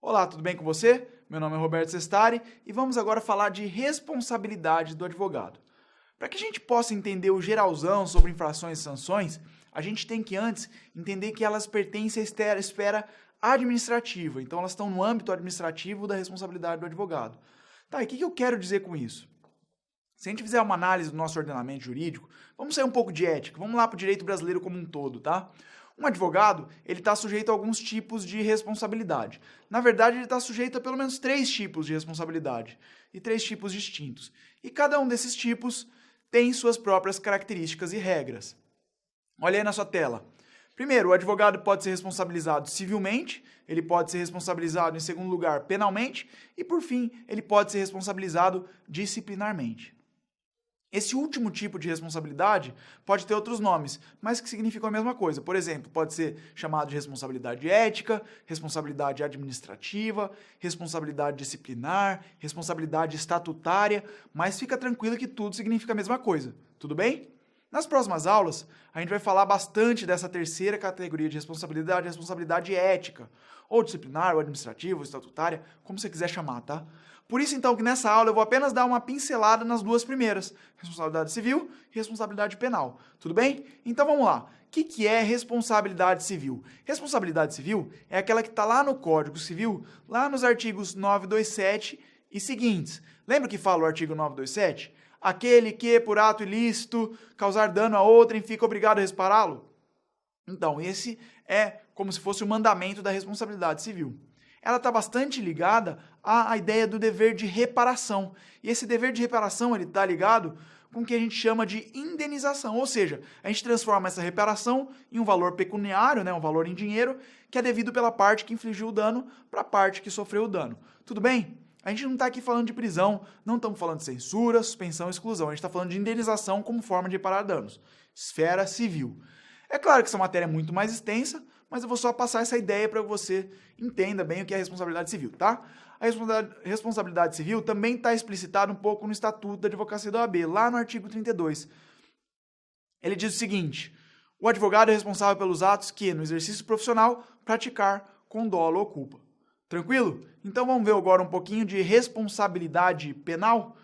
Olá, tudo bem com você? Meu nome é Roberto Sestari e vamos agora falar de responsabilidade do advogado. Para que a gente possa entender o geralzão sobre infrações e sanções, a gente tem que antes entender que elas pertencem à esfera administrativa, então elas estão no âmbito administrativo da responsabilidade do advogado. Tá, e o que eu quero dizer com isso? Se a gente fizer uma análise do nosso ordenamento jurídico, vamos sair um pouco de ética, vamos lá para o direito brasileiro como um todo, tá? Um advogado, ele está sujeito a alguns tipos de responsabilidade. Na verdade, ele está sujeito a pelo menos 3 tipos de responsabilidade, e 3 tipos distintos. E cada um desses tipos tem suas próprias características e regras. Olha aí na sua tela. Primeiro, o advogado pode ser responsabilizado civilmente, ele pode ser responsabilizado, em segundo lugar, penalmente, e por fim, ele pode ser responsabilizado disciplinarmente. Esse último tipo de responsabilidade pode ter outros nomes, mas que significam a mesma coisa. Por exemplo, pode ser chamado de responsabilidade ética, responsabilidade administrativa, responsabilidade disciplinar, responsabilidade estatutária, mas fica tranquilo que tudo significa a mesma coisa, tudo bem? Nas próximas aulas, a gente vai falar bastante dessa terceira categoria de responsabilidade, a responsabilidade ética, ou disciplinar, ou administrativa, ou estatutária, como você quiser chamar, tá? Por isso, então, que nessa aula eu vou apenas dar uma pincelada nas duas primeiras, responsabilidade civil e responsabilidade penal, tudo bem? Então vamos lá. O que é responsabilidade civil? Responsabilidade civil é aquela que está lá no Código Civil, lá nos artigos 927 e seguintes. Lembra que fala o artigo 927? Aquele que, por ato ilícito, causar dano a outrem, fica obrigado a repará-lo? Então, esse é como se fosse o mandamento da responsabilidade civil. Ela está bastante ligada à ideia do dever de reparação. E esse dever de reparação ele está ligado com o que a gente chama de indenização. Ou seja, a gente transforma essa reparação em um valor pecuniário, né, um valor em dinheiro, que é devido pela parte que infligiu o dano para a parte que sofreu o dano. Tudo bem? A gente não está aqui falando de prisão, não estamos falando de censura, suspensão, exclusão. A gente está falando de indenização como forma de reparar danos. Esfera civil. É claro que essa matéria é muito mais extensa, mas eu vou só passar essa ideia para que você entenda bem o que é responsabilidade civil, tá? A responsabilidade civil também está explicitada um pouco no Estatuto da Advocacia da OAB, lá no artigo 32. Ele diz o seguinte: o advogado é responsável pelos atos que, no exercício profissional, praticar com dolo ou culpa. Tranquilo? Então vamos ver agora um pouquinho de responsabilidade penal?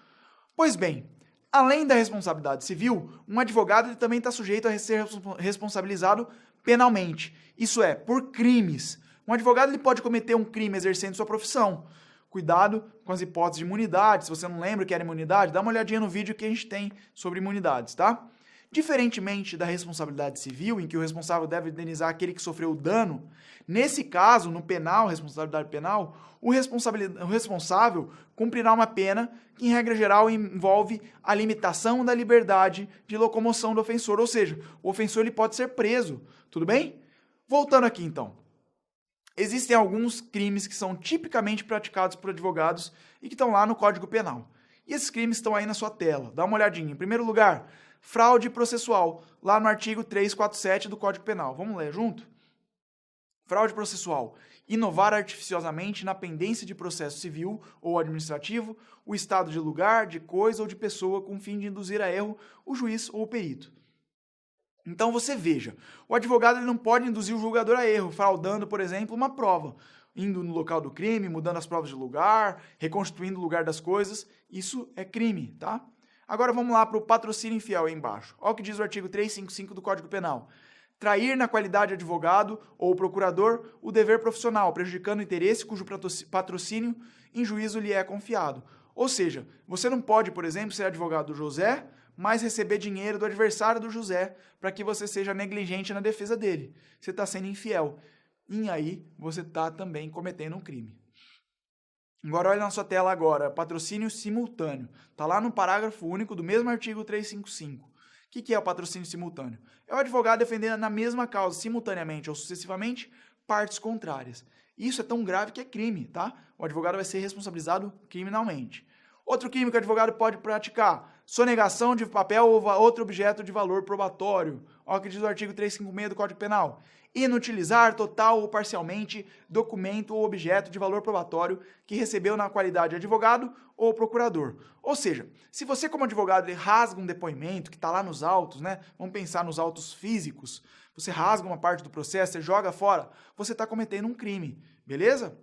Pois bem, além da responsabilidade civil, um advogado ele também está sujeito a ser responsabilizado penalmente. Isso é, por crimes. Um advogado ele pode cometer um crime exercendo sua profissão. Cuidado com as hipóteses de imunidade. Se você não lembra o que era imunidade, dá uma olhadinha no vídeo que a gente tem sobre imunidades, tá? Diferentemente da responsabilidade civil, em que o responsável deve indenizar aquele que sofreu o dano, nesse caso, no penal, responsabilidade penal, o responsável cumprirá uma pena que, em regra geral, envolve a limitação da liberdade de locomoção do ofensor, ou seja, o ofensor ele pode ser preso, tudo bem? Voltando aqui, então. Existem alguns crimes que são tipicamente praticados por advogados e que estão lá no Código Penal. E esses crimes estão aí na sua tela. Dá uma olhadinha. Em primeiro lugar, fraude processual, lá no artigo 347 do Código Penal. Vamos ler junto? Fraude processual. Inovar artificiosamente na pendência de processo civil ou administrativo o estado de lugar, de coisa ou de pessoa com o fim de induzir a erro o juiz ou o perito. Então você veja, o advogado ele não pode induzir o julgador a erro, fraudando, por exemplo, uma prova, indo no local do crime, mudando as provas de lugar, reconstituindo o lugar das coisas, isso é crime, tá? Agora vamos lá para o patrocínio infiel aí embaixo. Olha o que diz o artigo 355 do Código Penal. Trair na qualidade de advogado ou procurador o dever profissional, prejudicando o interesse cujo patrocínio em juízo lhe é confiado. Ou seja, você não pode, por exemplo, ser advogado do José, mas receber dinheiro do adversário do José para que você seja negligente na defesa dele. Você está sendo infiel. E aí você está também cometendo um crime. Agora olha na sua tela agora, patrocínio simultâneo. Está lá no parágrafo único do mesmo artigo 355. O que é o patrocínio simultâneo? É o advogado defendendo na mesma causa, simultaneamente ou sucessivamente, partes contrárias. Isso é tão grave que é crime, tá? O advogado vai ser responsabilizado criminalmente. Outro crime que o advogado pode praticar: sonegação de papel ou outro objeto de valor probatório. Olha o que diz o artigo 356 do Código Penal. Inutilizar total ou parcialmente documento ou objeto de valor probatório que recebeu na qualidade de advogado ou procurador. Ou seja, se você como advogado ele rasga um depoimento que está lá nos autos, né? Vamos pensar nos autos físicos. Você rasga uma parte do processo, você joga fora, você está cometendo um crime, beleza?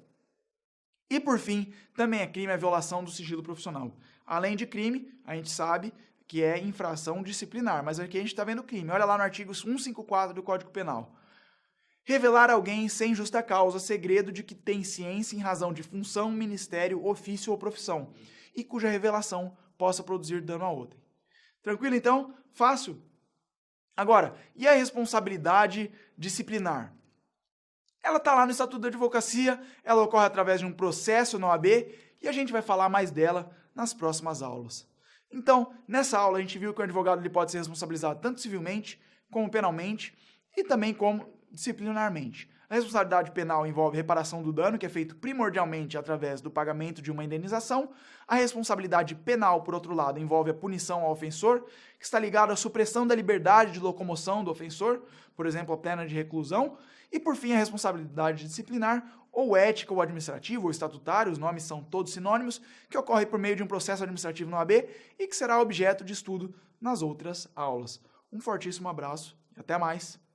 E, por fim, também é crime a violação do sigilo profissional. Além de crime, a gente sabe que é infração disciplinar, mas aqui a gente está vendo crime. Olha lá no artigo 154 do Código Penal. Revelar a alguém sem justa causa segredo de que tem ciência em razão de função, ministério, ofício ou profissão, e cuja revelação possa produzir dano a outrem. Tranquilo, então? Fácil? Agora, e a responsabilidade disciplinar? Ela está lá no Estatuto da Advocacia, ela ocorre através de um processo na OAB e a gente vai falar mais dela nas próximas aulas. Então, nessa aula a gente viu que o advogado ele pode ser responsabilizado tanto civilmente como penalmente e também como disciplinarmente. A responsabilidade penal envolve reparação do dano, que é feito primordialmente através do pagamento de uma indenização. A responsabilidade penal, por outro lado, envolve a punição ao ofensor, que está ligada à supressão da liberdade de locomoção do ofensor, por exemplo, a pena de reclusão. E, por fim, a responsabilidade disciplinar, ou ética ou administrativa, ou estatutária, os nomes são todos sinônimos, que ocorre por meio de um processo administrativo no OAB e que será objeto de estudo nas outras aulas. Um fortíssimo abraço e até mais!